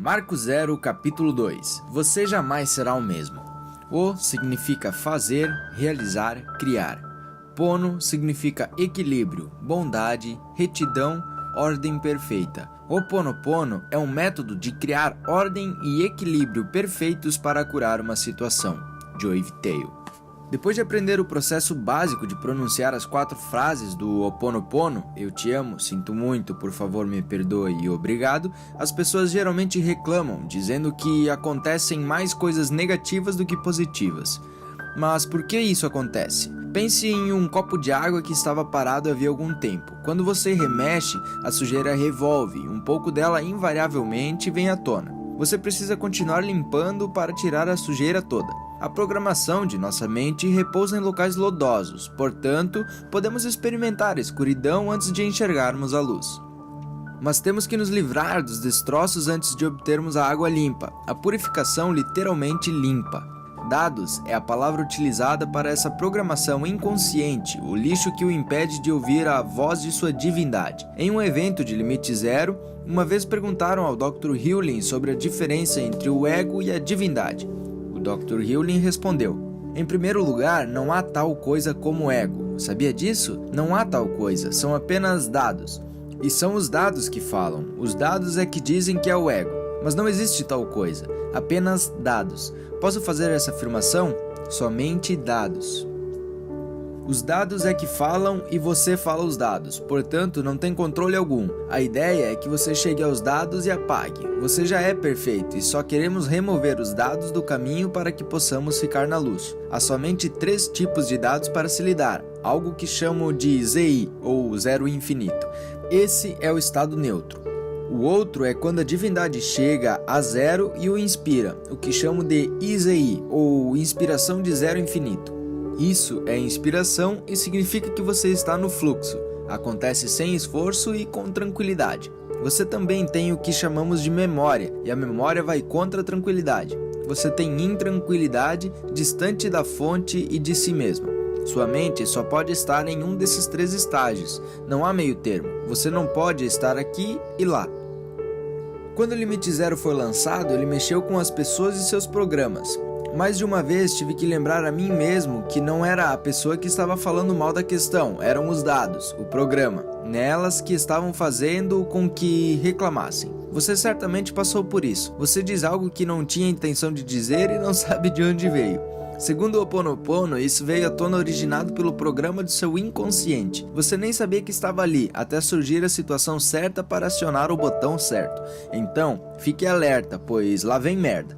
Marco 0, capítulo 2. Você jamais será o mesmo. O significa fazer, realizar, criar. Pono significa equilíbrio, bondade, retidão, ordem perfeita. O Ho'oponopono é um método de criar ordem e equilíbrio perfeitos para curar uma situação. Joey Vitale. Depois de aprender o processo básico de pronunciar as 4 frases do Ho'oponopono, eu te amo, sinto muito, por favor me perdoe e obrigado, as pessoas geralmente reclamam, dizendo que acontecem mais coisas negativas do que positivas. Mas por que isso acontece? Pense em um copo de água que estava parado havia algum tempo. Quando você remexe, a sujeira revolve, um pouco dela invariavelmente vem à tona. Você precisa continuar limpando para tirar a sujeira toda. A programação de nossa mente repousa em locais lodosos, portanto, podemos experimentar a escuridão antes de enxergarmos a luz. Mas temos que nos livrar dos destroços antes de obtermos a água limpa. A purificação literalmente limpa. Dados é a palavra utilizada para essa programação inconsciente, o lixo que o impede de ouvir a voz de sua divindade. Em um evento de limite zero, uma vez perguntaram ao Dr. Hewlin sobre a diferença entre o ego e a divindade. O Dr. Hewlin respondeu: em primeiro lugar, não há tal coisa como ego. Sabia disso? Não há tal coisa, são apenas dados. E são os dados que falam. Os dados é que dizem que é o ego. Mas não existe tal coisa, apenas dados. Posso fazer essa afirmação? Somente dados. Os dados é que falam e você fala os dados, portanto não tem controle algum. A ideia é que você chegue aos dados e apague. Você já é perfeito e só queremos remover os dados do caminho para que possamos ficar na luz. Há somente 3 tipos de dados para se lidar, algo que chamo de ZI, ou zero infinito. Esse é o estado neutro. O outro é quando a divindade chega a zero e o inspira, o que chamo de IZI, ou inspiração de zero infinito. Isso é inspiração e significa que você está no fluxo. Acontece sem esforço e com tranquilidade. Você também tem o que chamamos de memória, e a memória vai contra a tranquilidade. Você tem intranquilidade, distante da fonte e de si mesmo. Sua mente só pode estar em um desses 3 estágios. Não há meio termo. Você não pode estar aqui e lá. Quando o Limite Zero foi lançado, ele mexeu com as pessoas e seus programas. Mais de uma vez tive que lembrar a mim mesmo que não era a pessoa que estava falando mal da questão, eram os dados, o programa, nelas que estavam fazendo com que reclamassem. Você certamente passou por isso. Você diz algo que não tinha intenção de dizer e não sabe de onde veio. Segundo o Ho'oponopono, isso veio à tona originado pelo programa do seu inconsciente. Você nem sabia que estava ali, até surgir a situação certa para acionar o botão certo. Então, fique alerta, pois lá vem merda.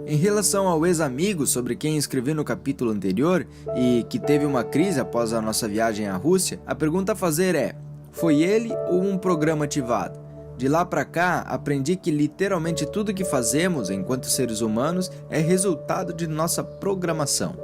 Em relação ao ex-amigo sobre quem escrevi no capítulo anterior e que teve uma crise após a nossa viagem à Rússia, a pergunta a fazer é: foi ele ou um programa ativado? De lá pra cá, aprendi que literalmente tudo que fazemos enquanto seres humanos é resultado de nossa programação.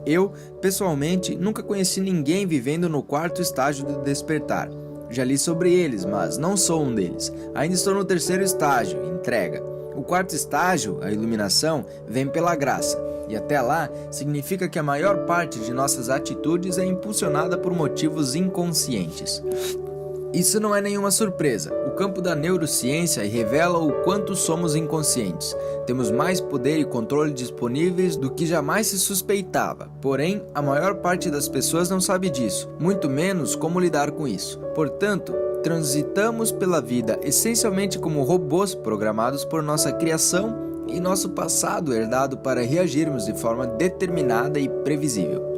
Eu, pessoalmente, nunca conheci ninguém vivendo no 4º estágio do despertar. Já li sobre eles, mas não sou um deles. Ainda estou no 3º estágio, entrega. O 4º estágio, a iluminação, vem pela graça. E até lá, significa que a maior parte de nossas atitudes é impulsionada por motivos inconscientes. Isso não é nenhuma surpresa. O campo da neurociência revela o quanto somos inconscientes. Temos mais poder e controle disponíveis do que jamais se suspeitava. Porém, a maior parte das pessoas não sabe disso, muito menos como lidar com isso. Portanto, transitamos pela vida essencialmente como robôs programados por nossa criação e nosso passado herdado para reagirmos de forma determinada e previsível.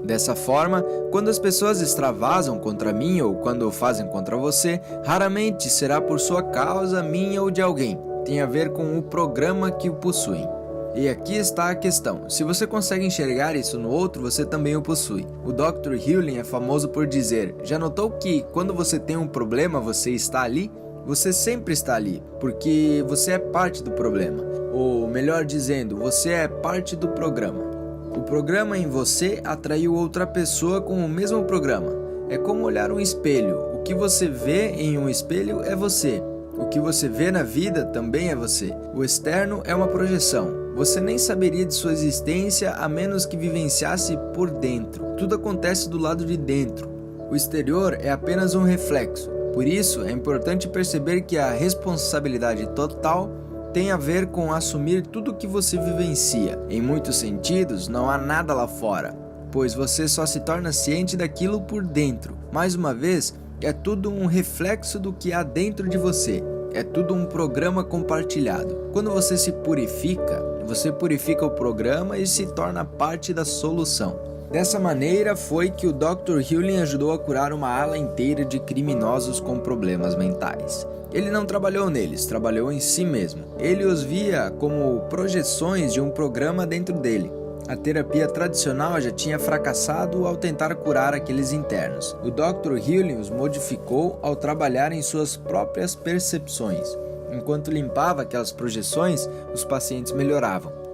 Dessa forma, quando as pessoas extravasam contra mim ou quando o fazem contra você, raramente será por sua causa, minha ou de alguém. Tem a ver com o programa que o possuem. E aqui está a questão: se você consegue enxergar isso no outro, você também o possui. O Dr. Hewlin é famoso por dizer: já notou que quando você tem um problema, você está ali? Você sempre está ali, porque você é parte do problema. Ou melhor dizendo, você é parte do programa. O programa em você atraiu outra pessoa com o mesmo programa. É como olhar um espelho. O que você vê em um espelho é você. O que você vê na vida também é você. O externo é uma projeção. Você nem saberia de sua existência a menos que vivenciasse por dentro. Tudo acontece do lado de dentro. O exterior é apenas um reflexo. Por isso, é importante perceber que a responsabilidade total tem a ver com assumir tudo que você vivencia. Em muitos sentidos, não há nada lá fora, pois você só se torna ciente daquilo por dentro. Mais uma vez, é tudo um reflexo do que há dentro de você. É tudo um programa compartilhado. Quando você se purifica, você purifica o programa e se torna parte da solução. Dessa maneira foi que o Dr. Hewlin ajudou a curar uma ala inteira de criminosos com problemas mentais. Ele não trabalhou neles, trabalhou em si mesmo. Ele os via como projeções de um programa dentro dele. A terapia tradicional já tinha fracassado ao tentar curar aqueles internos. O Dr. Hewlin os modificou ao trabalhar em suas próprias percepções. Enquanto limpava aquelas projeções, os pacientes melhoravam.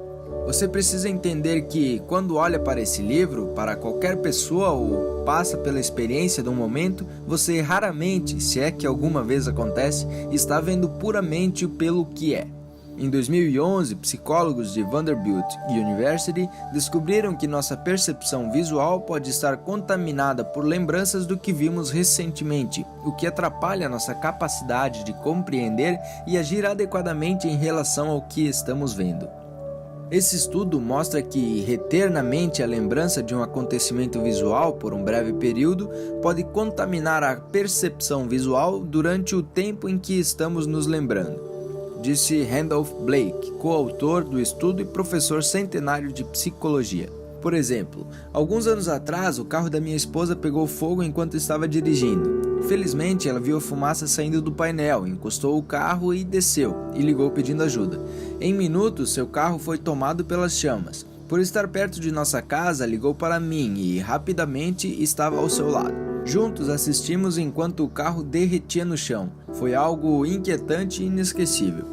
Você precisa entender que, quando olha para esse livro, para qualquer pessoa ou passa pela experiência de um momento, você raramente, se é que alguma vez acontece, está vendo puramente pelo que é. Em 2011, psicólogos de Vanderbilt University descobriram que nossa percepção visual pode estar contaminada por lembranças do que vimos recentemente, o que atrapalha nossa capacidade de compreender e agir adequadamente em relação ao que estamos vendo. Esse estudo mostra que reter na mente a lembrança de um acontecimento visual por um breve período pode contaminar a percepção visual durante o tempo em que estamos nos lembrando, disse Randolph Blake, coautor do estudo e professor centenário de psicologia. Por exemplo, alguns anos atrás, o carro da minha esposa pegou fogo enquanto estava dirigindo. Felizmente, ela viu a fumaça saindo do painel, encostou o carro e desceu, e ligou pedindo ajuda. Em minutos, seu carro foi tomado pelas chamas. Por estar perto de nossa casa, ligou para mim e, rapidamente, estava ao seu lado. Juntos assistimos enquanto o carro derretia no chão. Foi algo inquietante e inesquecível.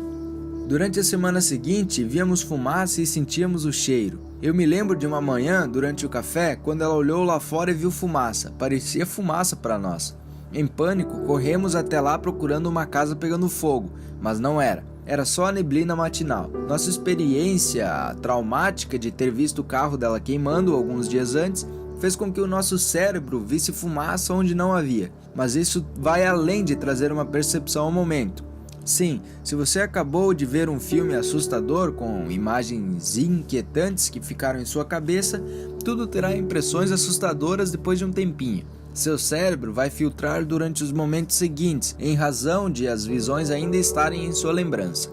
Durante a semana seguinte, víamos fumaça e sentíamos o cheiro. Eu me lembro de uma manhã, durante o café, quando ela olhou lá fora e viu fumaça. Parecia fumaça para nós. Em pânico, corremos até lá procurando uma casa pegando fogo, mas não era. Era só a neblina matinal. Nossa experiência traumática de ter visto o carro dela queimando alguns dias antes fez com que o nosso cérebro visse fumaça onde não havia. Mas isso vai além de trazer uma percepção ao momento. Sim, se você acabou de ver um filme assustador com imagens inquietantes que ficaram em sua cabeça, tudo terá impressões assustadoras depois de um tempinho. Seu cérebro vai filtrar durante os momentos seguintes, em razão de as visões ainda estarem em sua lembrança.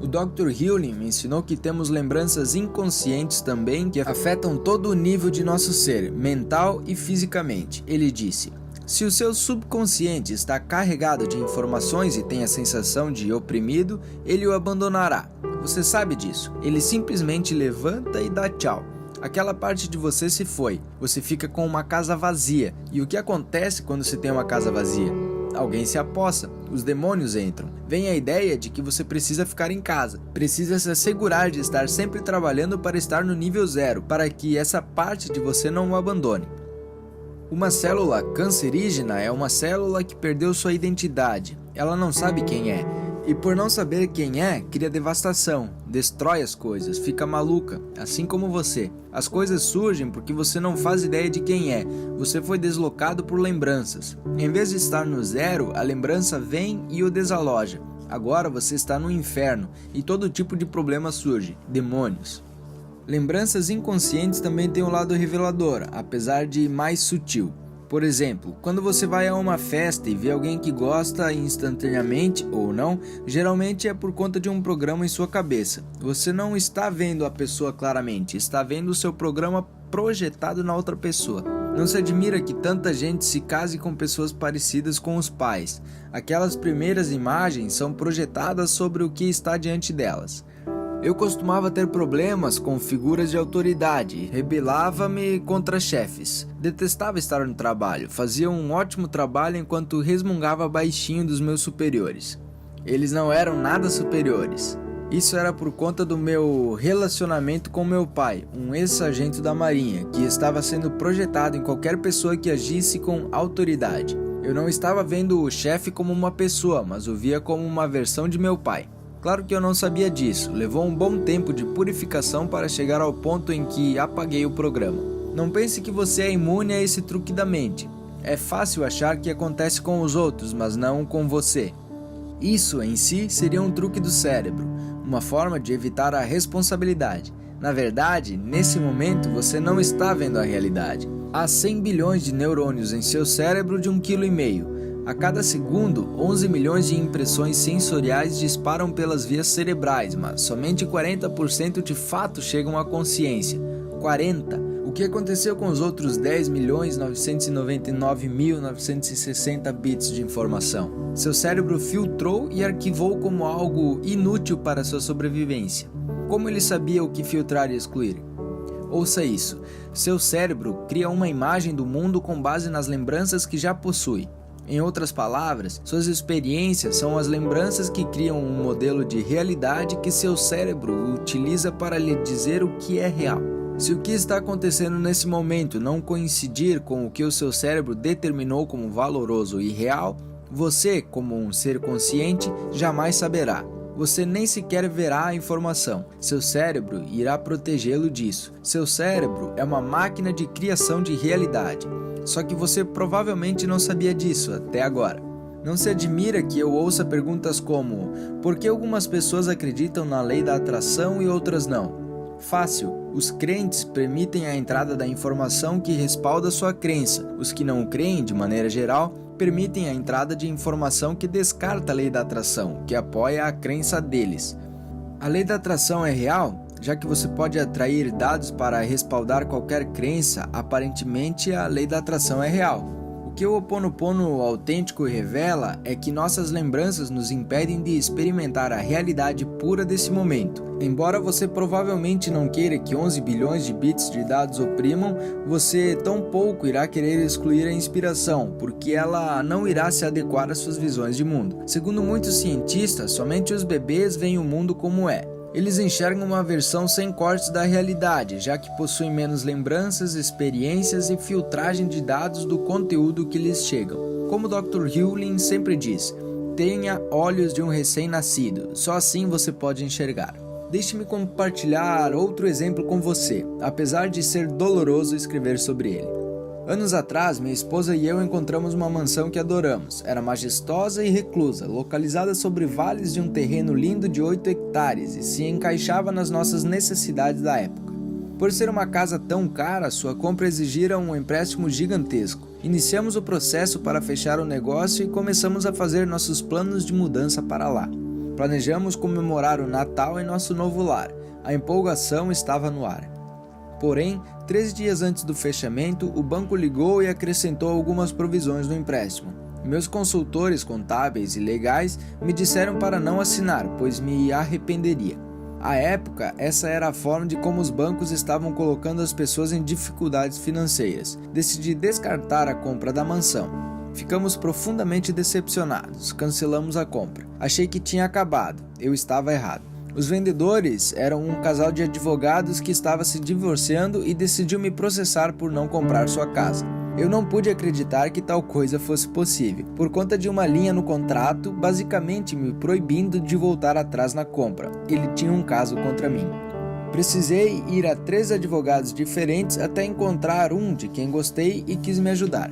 O Dr. Hewlin me ensinou que temos lembranças inconscientes também que afetam todo o nível de nosso ser, mental e fisicamente. Ele disse: se o seu subconsciente está carregado de informações e tem a sensação de oprimido, ele o abandonará. Você sabe disso. Ele simplesmente levanta e dá tchau. Aquela parte de você se foi. Você fica com uma casa vazia. E o que acontece quando se tem uma casa vazia? Alguém se apossa, os demônios entram. Vem a ideia de que você precisa ficar em casa. Precisa se assegurar de estar sempre trabalhando para estar no nível 0, para que essa parte de você não o abandone. Uma célula cancerígena é uma célula que perdeu sua identidade. Ela não sabe quem é. E por não saber quem é, cria devastação, destrói as coisas, fica maluca, assim como você. As coisas surgem porque você não faz ideia de quem é, você foi deslocado por lembranças. Em vez de estar no 0, a lembrança vem e o desaloja. Agora você está no inferno e todo tipo de problema surge, demônios. Lembranças inconscientes também têm um lado revelador, apesar de mais sutil. Por exemplo, quando você vai a uma festa e vê alguém que gosta instantaneamente ou não, geralmente é por conta de um programa em sua cabeça. Você não está vendo a pessoa claramente, está vendo o seu programa projetado na outra pessoa. Não se admira que tanta gente se case com pessoas parecidas com os pais. Aquelas primeiras imagens são projetadas sobre o que está diante delas. Eu costumava ter problemas com figuras de autoridade, rebelava-me contra chefes, detestava estar no trabalho, fazia um ótimo trabalho enquanto resmungava baixinho dos meus superiores. Eles não eram nada superiores. Isso era por conta do meu relacionamento com meu pai, um ex-sargento da Marinha, que estava sendo projetado em qualquer pessoa que agisse com autoridade. Eu não estava vendo o chefe como uma pessoa, mas o via como uma versão de meu pai. Claro que eu não sabia disso, levou um bom tempo de purificação para chegar ao ponto em que apaguei o programa. Não pense que você é imune a esse truque da mente. É fácil achar que acontece com os outros, mas não com você. Isso em si seria um truque do cérebro, uma forma de evitar a responsabilidade. Na verdade, nesse momento você não está vendo a realidade. Há 100 bilhões de neurônios em seu cérebro de 1,5 kg. A cada segundo, 11 milhões de impressões sensoriais disparam pelas vias cerebrais, mas somente 40% de fato chegam à consciência. 40%. O que aconteceu com os outros 10.999.960 bits de informação? Seu cérebro filtrou e arquivou como algo inútil para sua sobrevivência. Como ele sabia o que filtrar e excluir? Ouça isso. Seu cérebro cria uma imagem do mundo com base nas lembranças que já possui. Em outras palavras, suas experiências são as lembranças que criam um modelo de realidade que seu cérebro utiliza para lhe dizer o que é real. Se o que está acontecendo nesse momento não coincidir com o que o seu cérebro determinou como valoroso e real, você, como um ser consciente, jamais saberá. Você nem sequer verá a informação. Seu cérebro irá protegê-lo disso. Seu cérebro é uma máquina de criação de realidade. Só que você provavelmente não sabia disso até agora. Não se admira que eu ouça perguntas como: por que algumas pessoas acreditam na lei da atração e outras não? Fácil. Os crentes permitem a entrada da informação que respalda sua crença. Os que não creem, de maneira geral, permitem a entrada de informação que descarta a lei da atração, que apoia a crença deles. A lei da atração é real? Já que você pode atrair dados para respaldar qualquer crença, aparentemente a lei da atração é real. O que o Ho Oponopono autêntico revela é que nossas lembranças nos impedem de experimentar a realidade pura desse momento. Embora você provavelmente não queira que 11 bilhões de bits de dados oprimam, você tampouco irá querer excluir a inspiração, porque ela não irá se adequar às suas visões de mundo. Segundo muitos cientistas, somente os bebês veem o mundo como é. Eles enxergam uma versão sem cortes da realidade, já que possuem menos lembranças, experiências e filtragem de dados do conteúdo que lhes chegam. Como o Dr. Hewlin sempre diz, tenha olhos de um recém-nascido, só assim você pode enxergar. Deixe-me compartilhar outro exemplo com você, apesar de ser doloroso escrever sobre ele. Anos atrás, minha esposa e eu encontramos uma mansão que adoramos. Era majestosa e reclusa, localizada sobre vales de um terreno lindo de 8 hectares e se encaixava nas nossas necessidades da época. Por ser uma casa tão cara, sua compra exigira um empréstimo gigantesco. Iniciamos o processo para fechar o negócio e começamos a fazer nossos planos de mudança para lá. Planejamos comemorar o Natal em nosso novo lar. A empolgação estava no ar. Porém, 3 dias antes do fechamento, o banco ligou e acrescentou algumas provisões no empréstimo. Meus consultores contábeis e legais me disseram para não assinar, pois me arrependeria. À época, essa era a forma de como os bancos estavam colocando as pessoas em dificuldades financeiras. Decidi descartar a compra da mansão. Ficamos profundamente decepcionados, cancelamos a compra. Achei que tinha acabado, eu estava errado. Os vendedores eram um casal de advogados que estava se divorciando e decidiu me processar por não comprar sua casa. Eu não pude acreditar que tal coisa fosse possível, por conta de uma linha no contrato, basicamente me proibindo de voltar atrás na compra. Ele tinha um caso contra mim. Precisei ir a 3 advogados diferentes até encontrar um de quem gostei e quis me ajudar.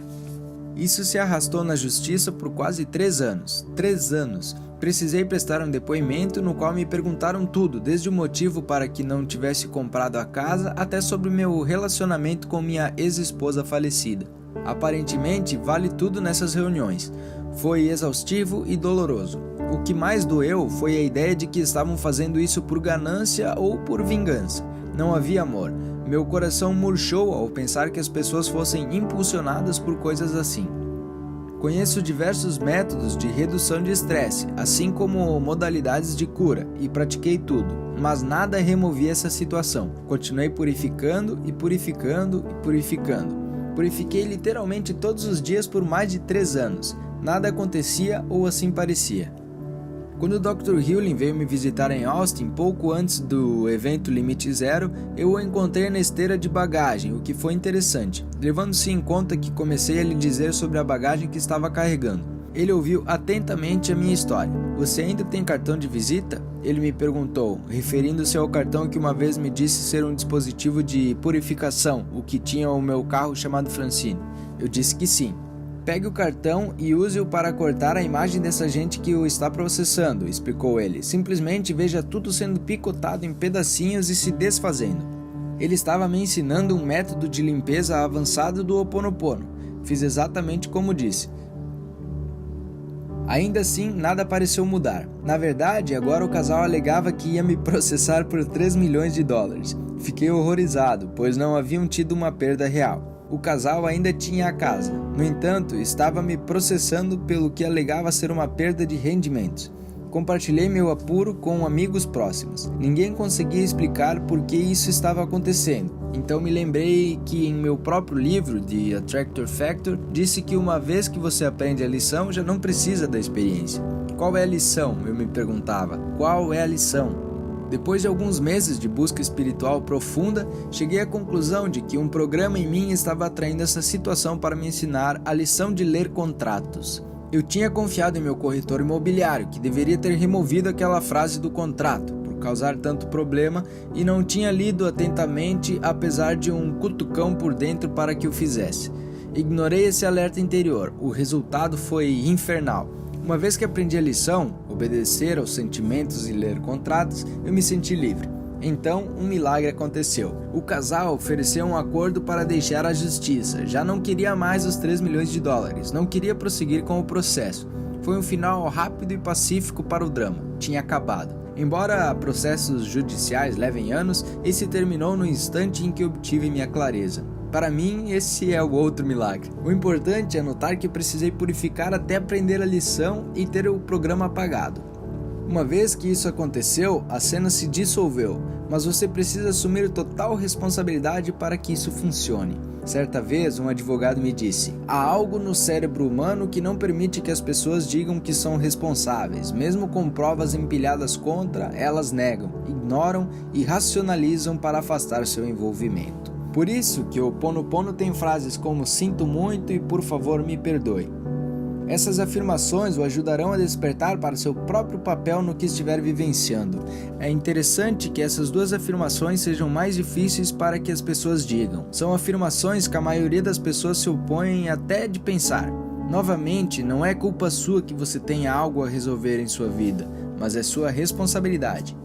Isso se arrastou na justiça por quase 3 anos. 3 anos. Precisei prestar um depoimento no qual me perguntaram tudo, desde o motivo para que não tivesse comprado a casa até sobre meu relacionamento com minha ex-esposa falecida. Aparentemente, vale tudo nessas reuniões. Foi exaustivo e doloroso. O que mais doeu foi a ideia de que estavam fazendo isso por ganância ou por vingança. Não havia amor. Meu coração murchou ao pensar que as pessoas fossem impulsionadas por coisas assim. Conheço diversos métodos de redução de estresse, assim como modalidades de cura, e pratiquei tudo, mas nada removia essa situação. Continuei purificando e purificando e purificando. Purifiquei literalmente todos os dias por mais de 3 anos. Nada acontecia ou assim parecia. Quando o Dr. Hewlin veio me visitar em Austin, pouco antes do evento Limite Zero, eu o encontrei na esteira de bagagem, o que foi interessante, levando-se em conta que comecei a lhe dizer sobre a bagagem que estava carregando. Ele ouviu atentamente a minha história. Você ainda tem cartão de visita? Ele me perguntou, referindo-se ao cartão que uma vez me disse ser um dispositivo de purificação, o que tinha o meu carro chamado Francine. Eu disse que sim. pegue o cartão e use-o para cortar a imagem dessa gente que o está processando, explicou ele. Simplesmente veja tudo sendo picotado em pedacinhos e se desfazendo. Ele estava me ensinando um método de limpeza avançado do Ho Oponopono. Fiz exatamente como disse. Ainda assim, nada pareceu mudar. Na verdade, agora o casal alegava que ia me processar por 3 milhões de dólares. Fiquei horrorizado, pois não haviam tido uma perda real. O casal ainda tinha a casa. No entanto, estava me processando pelo que alegava ser uma perda de rendimentos. Compartilhei meu apuro com amigos próximos. Ninguém conseguia explicar por que isso estava acontecendo. Então me lembrei que em meu próprio livro, The Attractor Factor, disse que uma vez que você aprende a lição, já não precisa da experiência. Qual é a lição? Eu me perguntava. Qual é a lição? Depois de alguns meses de busca espiritual profunda, cheguei à conclusão de que um programa em mim estava atraindo essa situação para me ensinar a lição de ler contratos. Eu tinha confiado em meu corretor imobiliário, que deveria ter removido aquela frase do contrato, por causar tanto problema, e não tinha lido atentamente, apesar de um cutucão por dentro para que o fizesse. Ignorei esse alerta interior. O resultado foi infernal. Uma vez que aprendi a lição, obedecer aos sentimentos e ler contratos, eu me senti livre. Então, um milagre aconteceu. O casal ofereceu um acordo para deixar a justiça. Já não queria mais os 3 milhões de dólares. Não queria prosseguir com o processo. Foi um final rápido e pacífico para o drama. Tinha acabado. Embora processos judiciais levem anos, esse terminou no instante em que obtive minha clareza. Para mim, esse é o outro milagre. O importante é notar que precisei purificar até aprender a lição e ter o programa apagado. Uma vez que isso aconteceu, a cena se dissolveu, mas você precisa assumir total responsabilidade para que isso funcione. Certa vez, um advogado me disse: há algo no cérebro humano que não permite que as pessoas digam que são responsáveis. Mesmo com provas empilhadas contra, elas negam, ignoram e racionalizam para afastar seu envolvimento. Por isso que o Ho Oponopono tem frases como sinto muito e por favor me perdoe. Essas afirmações o ajudarão a despertar para seu próprio papel no que estiver vivenciando. É interessante que essas duas afirmações sejam mais difíceis para que as pessoas digam. São afirmações que a maioria das pessoas se opõem até de pensar. Novamente, não é culpa sua que você tenha algo a resolver em sua vida, mas é sua responsabilidade.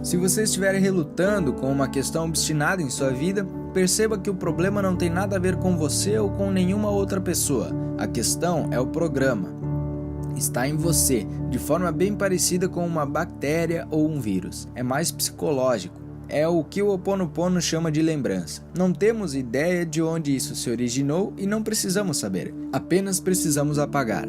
Se você estiver relutando com uma questão obstinada em sua vida, perceba que o problema não tem nada a ver com você ou com nenhuma outra pessoa. A questão é o programa. Está em você, de forma bem parecida com uma bactéria ou um vírus. É mais psicológico. É o que o Ho Oponopono chama de lembrança. Não temos ideia de onde isso se originou e não precisamos saber. Apenas precisamos apagar.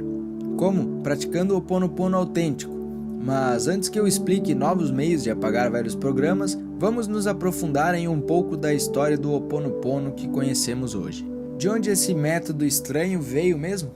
Como? Praticando o Ho Oponopono autêntico. Mas antes que eu explique novos meios de apagar velhos programas, vamos nos aprofundar em um pouco da história do Ho Oponopono que conhecemos hoje. De onde esse método estranho veio mesmo?